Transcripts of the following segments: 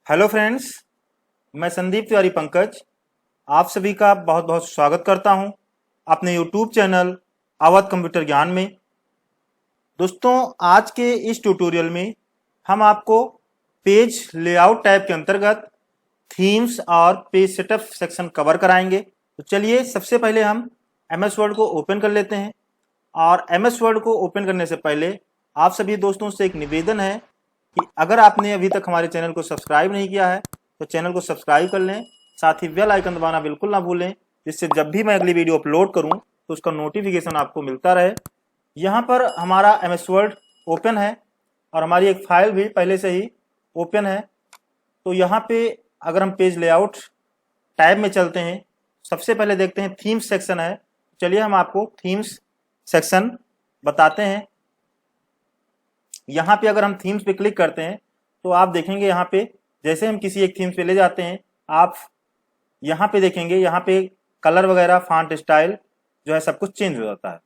Hello friends, मैं संदीप तिवारी पंकज आप सभी का बहुत बहुत स्वागत करता हूं अपने यूट्यूब चैनल अवध कंप्यूटर ज्ञान में। दोस्तों, आज के इस ट्यूटोरियल में हम आपको पेज लेआउट टैब के अंतर्गत थीम्स और पेज सेटअप सेक्शन कवर कराएंगे। तो चलिए सबसे पहले हम एमएस वर्ड को ओपन कर लेते हैं। और एमएस वर्ड को ओपन करने से पहले आप सभी दोस्तों से एक निवेदन है कि अगर आपने अभी तक हमारे चैनल को सब्सक्राइब नहीं किया है तो चैनल को सब्सक्राइब कर लें, साथ ही बेल आइकन दबाना बिल्कुल ना भूलें, जिससे जब भी मैं अगली वीडियो अपलोड करूं तो उसका नोटिफिकेशन आपको मिलता रहे। यहाँ पर हमारा एमएस वर्ड ओपन है और हमारी एक फाइल भी पहले से ही ओपन है। तो यहाँ पे अगर हम पेज लेआउट टैब में चलते हैं, सबसे पहले देखते हैं थीम्स सेक्शन है। चलिए हम आपको थीम्स सेक्शन बताते हैं। यहाँ पे अगर हम थीम्स पे क्लिक करते हैं तो आप देखेंगे यहाँ पे जैसे हम किसी एक थीम्स पे ले जाते हैं, आप यहाँ पे देखेंगे यहाँ पे कलर वगैरह, फॉन्ट स्टाइल जो है सब कुछ चेंज हो जाता है।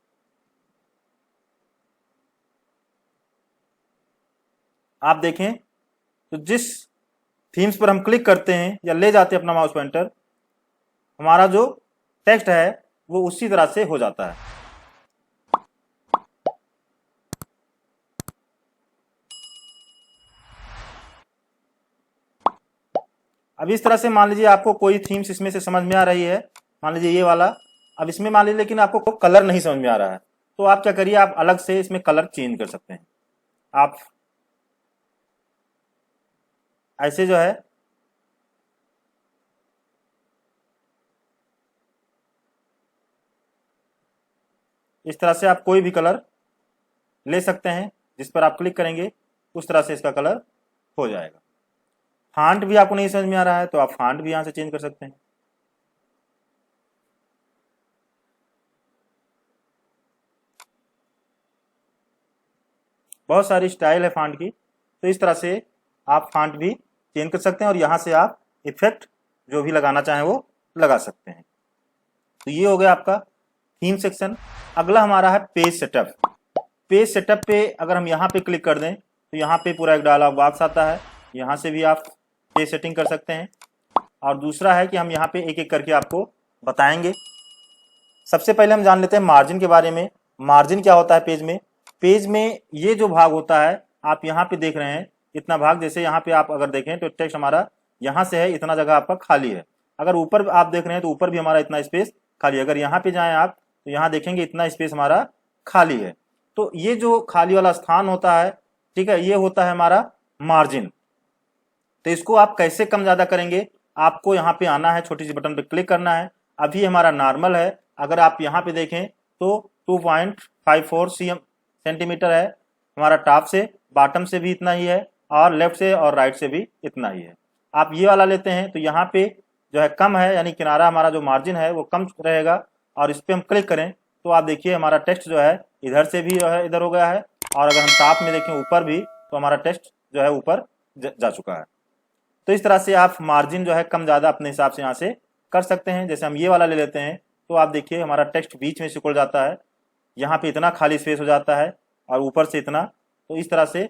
आप देखें तो जिस थीम्स पर हम क्लिक करते हैं या ले जाते हैं अपना माउस पॉइंटर, हमारा जो टेक्स्ट है वो उसी तरह से हो जाता है। अब इस तरह से मान लीजिए आपको कोई थीम्स इसमें से समझ में आ रही है, मान लीजिए ये वाला। अब इसमें मान लीजिए लेकिन आपको कलर नहीं समझ में आ रहा है, तो आप क्या करिए, आप अलग से इसमें कलर चेंज कर सकते हैं। आप ऐसे जो है इस तरह से आप कोई भी कलर ले सकते हैं, जिस पर आप क्लिक करेंगे उस तरह से इसका कलर हो जाएगा। फॉन्ट भी आपको नहीं समझ में आ रहा है तो आप फॉन्ट भी यहां से चेंज कर सकते हैं। बहुत सारी स्टाइल है फॉन्ट की, तो इस तरह से आप फॉन्ट भी चेंज कर सकते हैं और यहाँ से आप इफेक्ट जो भी लगाना चाहें वो लगा सकते हैं। तो ये हो गया आपका थीम सेक्शन। अगला हमारा है पेज सेटअप। पेज सेटअप पे अगर हम यहाँ पे क्लिक कर दें तो यहाँ पे पूरा एक डायलॉग बॉक्स आता है, यहाँ से भी आप पेज सेटिंग कर सकते हैं। और दूसरा है कि हम यहाँ पे एक एक करके आपको बताएंगे। सबसे पहले हम जान लेते हैं मार्जिन के बारे में। मार्जिन क्या होता है पेज में? पेज में ये जो भाग होता है आप यहाँ पे देख रहे हैं, इतना भाग, जैसे यहाँ पे आप अगर देखें तो टेक्स्ट हमारा यहाँ से है, इतना जगह आपका खाली है। अगर ऊपर आप देख रहे हैं तो ऊपर भी हमारा इतना स्पेस खाली है। अगर यहाँ पे जाएं आप तो यहाँ देखेंगे इतना स्पेस हमारा खाली है। तो ये जो खाली वाला स्थान होता है, ठीक है, ये होता है हमारा मार्जिन। तो इसको आप कैसे कम ज्यादा करेंगे? आपको यहाँ पे आना है, छोटी सी बटन पे क्लिक करना है। अभी हमारा नॉर्मल है, अगर आप यहाँ पे देखें तो 2.54 सेंटीमीटर है हमारा, टॉप से बॉटम से भी इतना ही है और लेफ्ट से और राइट से भी इतना ही है। आप ये वाला लेते हैं तो यहाँ पे जो है कम है, यानी किनारा हमारा जो मार्जिन है वो कम रहेगा। और इस पर हम क्लिक करें तो आप देखिए हमारा टेक्स्ट जो है इधर से भी जो है इधर हो गया है, और अगर हम टॉप में देखें ऊपर भी तो हमारा टेक्स्ट जो है ऊपर जा चुका है। तो इस तरह से आप मार्जिन जो है कम ज़्यादा अपने हिसाब से यहाँ से कर सकते हैं। जैसे हम ये वाला ले लेते हैं तो आप देखिए हमारा टेक्स्ट बीच में सिकुड़ जाता है, यहाँ पे इतना खाली स्पेस हो जाता है और ऊपर से इतना। तो इस तरह से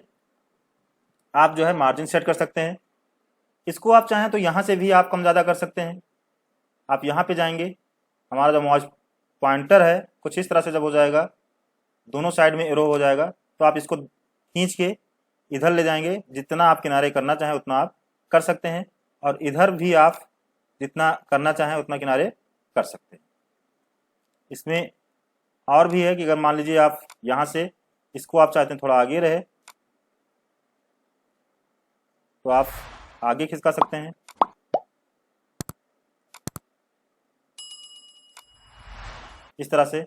आप जो है मार्जिन सेट कर सकते हैं। इसको आप चाहें तो यहाँ से भी आप कम ज़्यादा कर सकते हैं। आप यहाँ पे जाएंगे, हमारा जो माउस पॉइंटर है कुछ इस तरह से जब हो जाएगा, दोनों साइड में एरो हो जाएगा, तो आप इसको खींच के इधर ले जाएंगे। जितना आप किनारे करना चाहें उतना आप कर सकते हैं, और इधर भी आप जितना करना चाहें उतना किनारे कर सकते हैं। इसमें और भी है कि अगर मान लीजिए आप यहाँ से इसको आप चाहते हैं थोड़ा आगे रहे तो आप आगे खिसका सकते हैं। इस तरह से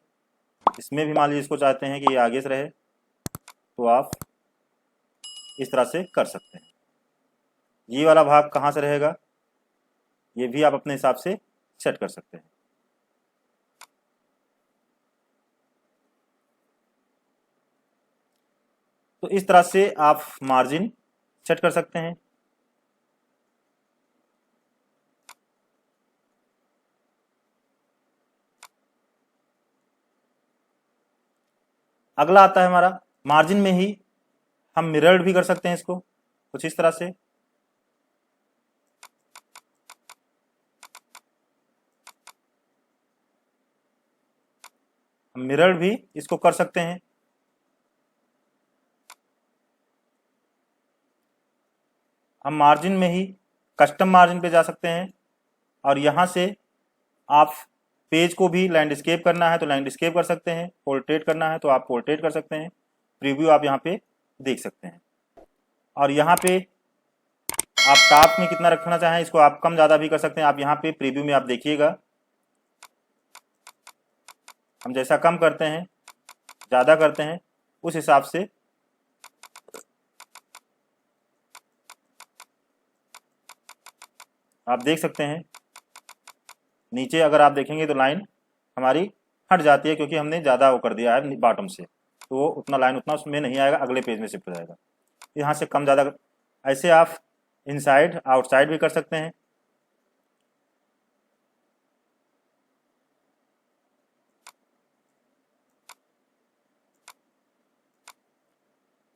इसमें भी मान लीजिए इसको चाहते हैं कि ये आगे से रहे तो आप इस तरह से कर सकते हैं। ये वाला भाग कहाँ से रहेगा ये भी आप अपने हिसाब से सेट कर सकते हैं। तो इस तरह से आप मार्जिन सेट कर सकते हैं। अगला आता है हमारा मार्जिन में ही हम मिरर्ड भी कर सकते हैं इसको कुछ इस तरह से। मिरर भी इसको कर सकते हैं। हम मार्जिन में ही कस्टम मार्जिन पे जा सकते हैं और यहाँ से आप पेज को भी लैंडस्केप करना है तो लैंडस्केप कर सकते हैं, पोर्ट्रेट करना है तो आप पोर्ट्रेट कर सकते हैं। प्रीव्यू आप यहाँ पे देख सकते हैं और यहाँ पे आप टॉप में कितना रखना चाहें इसको आप कम ज़्यादा भी कर सकते हैं। आप यहाँ पे प्रीव्यू में आप देखिएगा, हम जैसा कम करते हैं ज़्यादा करते हैं उस हिसाब से आप देख सकते हैं। नीचे अगर आप देखेंगे तो लाइन हमारी हट जाती है क्योंकि हमने ज़्यादा वो कर दिया है बॉटम से, तो वो उतना लाइन उतना उसमें नहीं आएगा, अगले पेज में शिफ्ट हो जाएगा। यहाँ से कम ज़्यादा ऐसे आप इनसाइड आउटसाइड भी कर सकते हैं।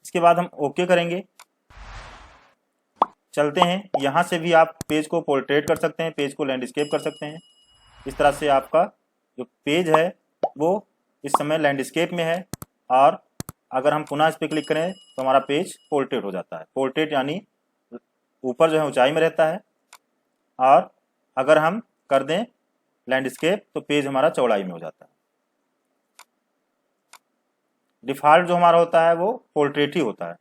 इसके बाद हम ओके करेंगे, चलते हैं। यहाँ से भी आप पेज को पोर्ट्रेट कर सकते हैं, पेज को लैंडस्केप कर सकते हैं। इस तरह से आपका जो पेज है वो इस समय लैंडस्केप में है और अगर हम पुनः इस पर क्लिक करें तो हमारा पेज पोर्ट्रेट हो जाता है। पोर्ट्रेट यानी ऊपर जो है ऊंचाई में रहता है और अगर हम कर दें लैंडस्केप तो पेज हमारा चौड़ाई में हो जाता है। डिफ़ॉल्ट जो हमारा होता है वो पोर्ट्रेट ही होता है।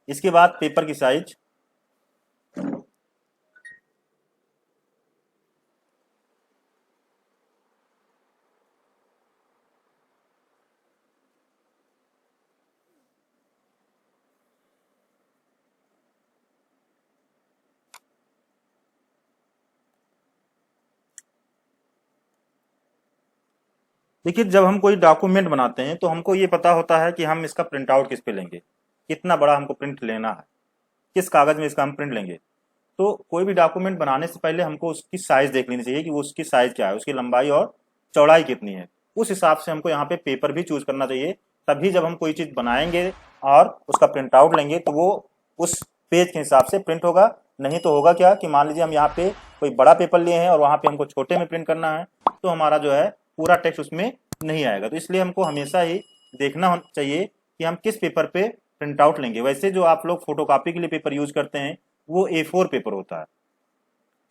इसके बाद पेपर की साइज, देखिए जब हम कोई डॉक्यूमेंट बनाते हैं तो हमको ये पता होता है कि हम इसका प्रिंट आउट किस पे लेंगे, कितना बड़ा हमको प्रिंट लेना है, किस कागज में इसका हम प्रिंट लेंगे। तो कोई भी डॉक्यूमेंट बनाने से पहले हमको उसकी साइज देख लेनी चाहिए कि वो उसकी साइज क्या है, उसकी लंबाई और चौड़ाई कितनी है। उस हिसाब से हमको यहाँ पे पेपर भी चूज करना चाहिए, तभी जब हम कोई चीज बनाएंगे और उसका प्रिंट आउट लेंगे तो वो उस पेज के हिसाब से प्रिंट होगा। नहीं तो होगा क्या कि मान लीजिए हम यहाँ पे कोई बड़ा पेपर लिए हैं और वहाँ पे हमको छोटे में प्रिंट करना है तो हमारा जो है पूरा टेक्स्ट उसमें नहीं आएगा। तो इसलिए हमको हमेशा ही देखना चाहिए कि हम किस पेपर पे प्रिंट आउट लेंगे। वैसे जो आप लोग फोटोकॉपी के लिए पेपर यूज करते हैं वो A4 पेपर होता है,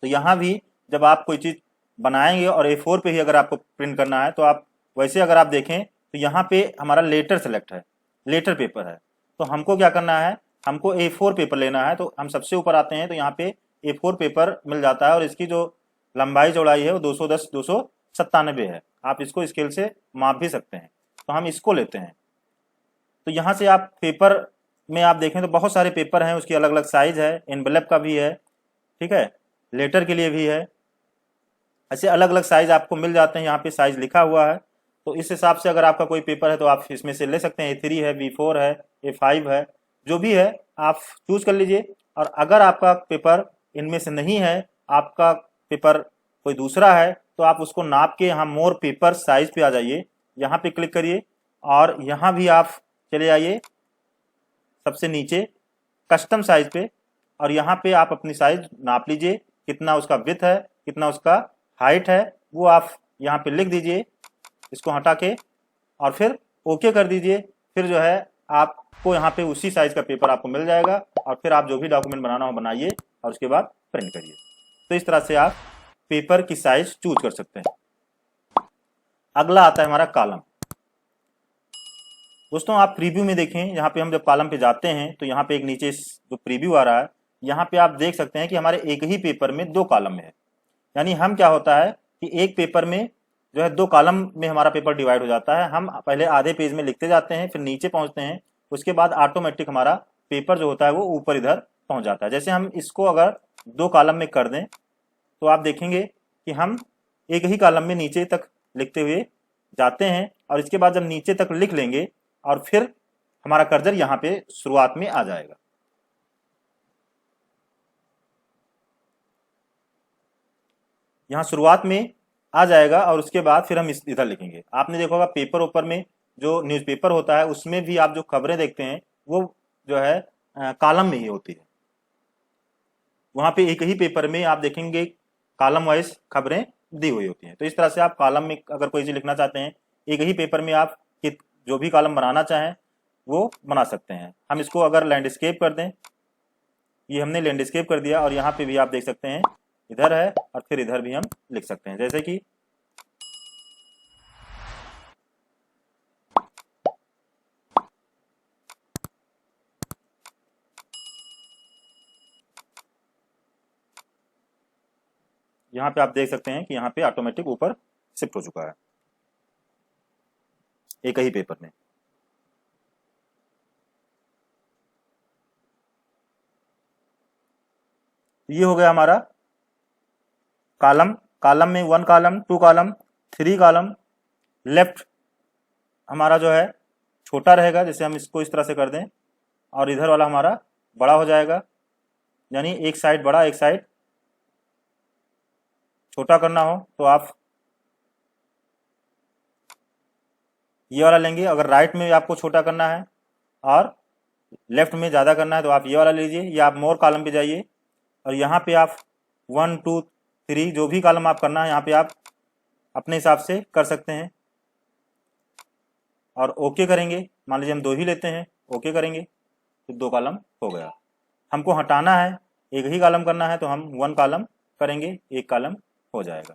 तो यहाँ भी जब आप कोई चीज बनाएंगे और A4 पे ही अगर आपको प्रिंट करना है तो आप वैसे अगर आप देखें तो यहाँ पे हमारा लेटर सेलेक्ट है, लेटर पेपर है। तो हमको क्या करना है, हमको A4 पेपर लेना है। तो हम सबसे ऊपर आते हैं तो यहाँ पे A4 पेपर मिल जाता है और इसकी जो लंबाई चौड़ाई है वो 210 297 है। आप इसको स्केल से माप भी सकते हैं, तो हम इसको लेते हैं। तो यहाँ से आप पेपर में आप देखें तो बहुत सारे पेपर हैं, उसकी अलग अलग साइज है, एनवेलप का भी है, ठीक है, लेटर के लिए भी है, ऐसे अलग अलग साइज आपको मिल जाते हैं। यहाँ पे साइज लिखा हुआ है, तो इस हिसाब से अगर आपका कोई पेपर है तो आप इसमें से ले सकते हैं। A3 है, B4 है, A5 है, जो भी है आप चूज कर लीजिए। और अगर आपका पेपर इनमें से नहीं है, आपका पेपर कोई दूसरा है, तो आप उसको नाप के यहाँ मोर पेपर साइज पे आ जाइए, यहाँ पे क्लिक करिए और यहाँ भी आप चले आइए सबसे नीचे कस्टम साइज पे और यहाँ पे आप अपनी साइज नाप लीजिए, कितना उसका विड्थ है, कितना उसका हाइट है, वो आप यहाँ पे लिख दीजिए, इसको हटा के और फिर ओके कर दीजिए। फिर जो है आपको यहाँ पे उसी साइज का पेपर आपको मिल जाएगा और फिर आप जो भी डॉक्यूमेंट बनाना हो बनाइए और उसके बाद प्रिंट करिए। तो इस तरह से आप पेपर की साइज चूज कर सकते हैं। अगला आता है हमारा कॉलम। दोस्तों आप प्रीव्यू में देखें, यहाँ पे हम जब कॉलम पे जाते हैं तो यहाँ पे एक नीचे जो प्रीव्यू आ रहा है, यहाँ पे आप देख सकते हैं कि हमारे एक ही पेपर में 2 कॉलम है। यानी हम क्या होता है कि एक पेपर में जो है 2 कॉलम में हमारा पेपर डिवाइड हो जाता है। हम पहले आधे पेज में लिखते जाते हैं, फिर नीचे पहुंचते हैं, उसके बाद ऑटोमेटिक हमारा पेपर जो होता है वो ऊपर इधर पहुंच जाता है। जैसे हम इसको अगर 2 कॉलम में कर दें तो आप देखेंगे कि हम एक ही कॉलम में नीचे तक लिखते हुए जाते हैं और इसके बाद जब नीचे तक लिख लेंगे और फिर हमारा कर्सर यहाँ पे शुरुआत में आ जाएगा। यहाँ शुरुआत में आ जाएगा और उसके बाद फिर हम इधर लिखेंगे। आपने देखा होगा पेपर ऊपर में जो न्यूज़पेपर होता है उसमें भी आप जो खबरें देखते हैं वो जो है कॉलम में ही होती है। वहां पे एक ही पेपर में आप देखेंगे कॉलम वाइज खबरें दी हुई होती हैं। तो इस तरह से आप कॉलम में अगर कोई चीज लिखना चाहते हैं एक ही पेपर में आप जो भी कॉलम बनाना चाहें वो बना सकते हैं। हम इसको अगर लैंडस्केप कर दें, ये हमने लैंडस्केप कर दिया और यहाँ पे भी आप देख सकते हैं इधर है और फिर इधर भी हम लिख सकते हैं, जैसे कि यहाँ पे आप देख सकते हैं कि यहाँ पे ऑटोमेटिक ऊपर शिफ्ट हो चुका है एक ही पेपर में। ये हो गया हमारा कॉलम। कॉलम में 1 कॉलम, 2 कॉलम, 3 कॉलम। लेफ्ट हमारा जो है छोटा रहेगा, जैसे हम इसको इस तरह से कर दें और इधर वाला हमारा बड़ा हो जाएगा, यानी एक साइड बड़ा एक साइड छोटा करना हो तो आप ये वाला लेंगे। अगर राइट में आपको छोटा करना है और लेफ्ट में ज़्यादा करना है तो आप ये वाला लीजिए, या आप मोर कॉलम पे जाइए और यहाँ पे आप 1 2 3 जो भी कॉलम आप करना है यहाँ पे आप अपने हिसाब से कर सकते हैं और ओके करेंगे। मान लीजिए हम 2 ही लेते हैं, ओके करेंगे तो 2 कॉलम हो गया। हमको हटाना है, एक ही कॉलम करना है तो हम 1 कॉलम करेंगे, 1 कॉलम हो जाएगा।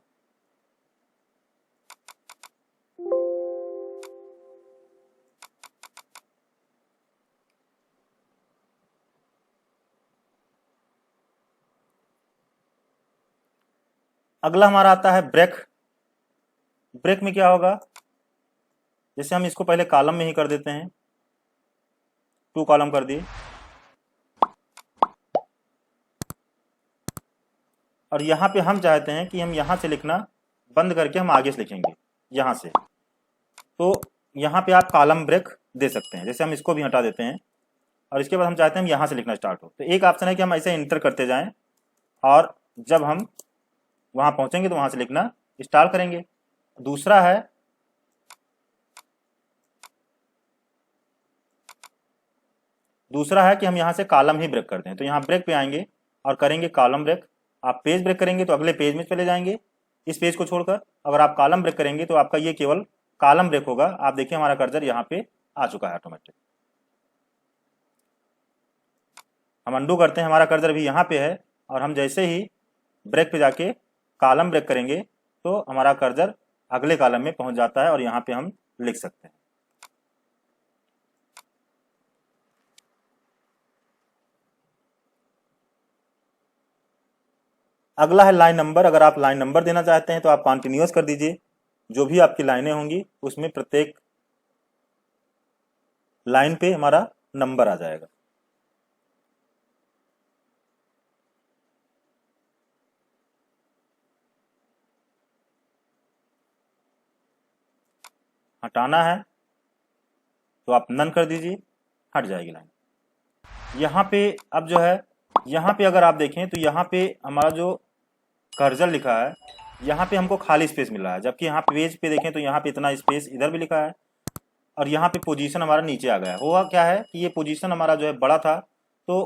अगला हमारा आता है ब्रेक। ब्रेक में क्या होगा, जैसे हम इसको पहले कॉलम में ही कर देते हैं, 2 कॉलम कर दिए और यहाँ पे हम चाहते हैं कि हम यहाँ से लिखना बंद करके हम आगे से लिखेंगे यहाँ से, तो यहाँ पे आप कॉलम ब्रेक दे सकते हैं। जैसे हम इसको भी हटा देते हैं और इसके बाद हम चाहते हैं हम यहाँ से लिखना स्टार्ट हो, तो एक ऑप्शन है कि हम ऐसे इंटर करते जाएं और जब हम वहाँ पहुँचेंगे तो वहाँ से लिखना स्टार्ट करेंगे। दूसरा है कि हम यहाँ से कॉलम ही ब्रेक करते हैं, तो यहाँ ब्रेक पे आएंगे और करेंगे कॉलम ब्रेक। आप पेज ब्रेक करेंगे तो अगले पेज में चले जाएंगे इस पेज को छोड़कर। अगर आप कॉलम ब्रेक करेंगे तो आपका ये केवल कॉलम ब्रेक होगा। आप देखिए हमारा कर्सर यहाँ पे आ चुका है ऑटोमेटिक। हम अंडू करते हैं, हमारा कर्सर भी यहाँ पे है और हम जैसे ही ब्रेक पे जाके कॉलम ब्रेक करेंगे तो हमारा कर्सर अगले कॉलम में पहुंच जाता है और यहाँ पे हम लिख सकते हैं। अगला है लाइन नंबर। अगर आप लाइन नंबर देना चाहते हैं तो आप कॉन्टिन्यूअस कर दीजिए, जो भी आपकी लाइनें होंगी उसमें प्रत्येक लाइन पे हमारा नंबर आ जाएगा। हटाना है तो आप नन कर दीजिए, हट जाएगी लाइन। यहाँ पे अब जो है, यहाँ पे अगर आप देखें तो यहाँ पे हमारा जो कर्सर लिखा है यहाँ पे हमको खाली स्पेस मिल रहा है, जबकि यहाँ पेज पे देखें तो यहाँ पे इतना स्पेस इधर भी लिखा है और यहाँ पे पोजीशन हमारा नीचे आ गया। हुआ क्या है कि ये पोजीशन हमारा जो है बड़ा था, तो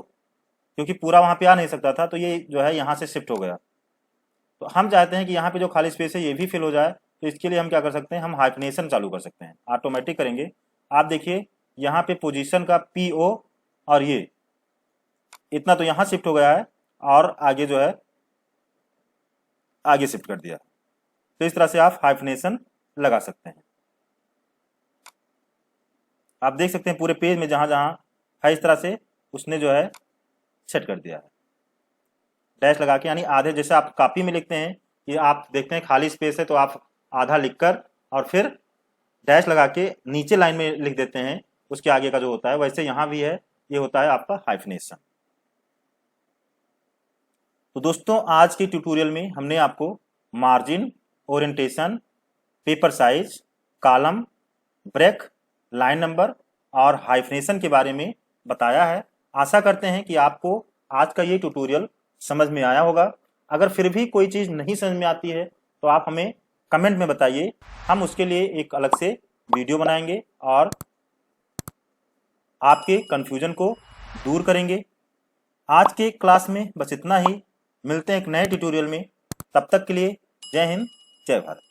क्योंकि पूरा वहाँ पे आ नहीं सकता था तो ये जो है यहाँ से शिफ्ट हो गया। तो हम चाहते हैं कि यहाँ पे जो खाली स्पेस है ये भी फिल हो जाए, तो इसके लिए हम क्या कर सकते हैं, हम हाइफनेशन चालू कर सकते हैं, ऑटोमेटिक करेंगे। आप देखिए यहाँ पे पोजीशन का PO और ये इतना तो यहाँ शिफ्ट हो गया है और आगे जो है आगे शिफ्ट कर दिया। तो इस तरह से आप हाइफनेशन लगा सकते हैं। आप देख सकते हैं पूरे पेज में जहां जहां है इस तरह से उसने जो है सेट कर दिया है डैश लगा के, यानी आधे। जैसे आप कॉपी में लिखते हैं कि आप देखते हैं खाली स्पेस है तो आप आधा लिखकर और फिर डैश लगा के नीचे लाइन में लिख देते हैं उसके आगे का जो होता है, वैसे यहाँ भी है, ये होता है आपका हाइफनेशन। तो दोस्तों आज के ट्यूटोरियल में हमने आपको margin, orientation, paper size, column, break, line number और हाइफनेशन के बारे में बताया है। आशा करते हैं कि आपको आज का ये ट्यूटोरियल समझ में आया होगा। अगर फिर भी कोई चीज़ नहीं समझ में आती है तो आप हमें कमेंट में बताइए, हम उसके लिए एक अलग से वीडियो बनाएंगे और आपके कन्फ्यूजन को दूर करेंगे। आज के क्लास में बस इतना ही। मिलते हैं एक नए ट्यूटोरियल में, तब तक के लिए जय हिंद, जय भारत।